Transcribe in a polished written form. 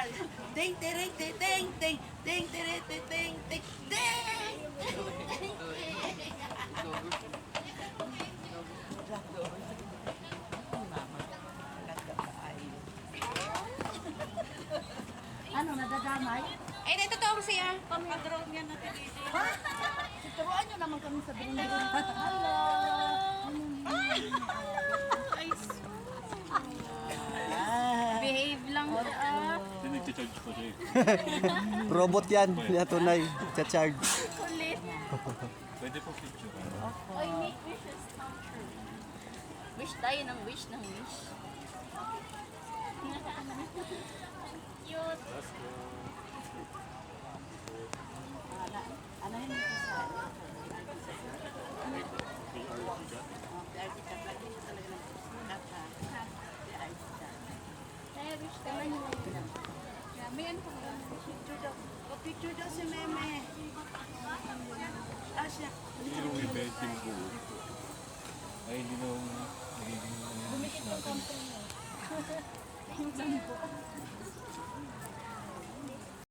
Ting, tiring, ting, ting, ting, ting, tiring, ting, ting, ting, ting. Ano, nadadamay? Eh, dito to siya. Pag-drone yan natin dito. Turuan nyo naman kami sa drone. Hello! Ay, behave lang siya. Hindi nagcha-charge pa siya eh. Robot yan, niya tunay, cha-charge. Kulit. Pwede po picture. Oy, make wishes come true. Wish tayo ng wish ng wish. Cute. Ano yun ito sa... Ay, wish tayo. Yeah, may ano pa ba? Picture daw si Meme. Ah, siya. Pero may bedroom po. Ay, hindi na nagiging wish natin.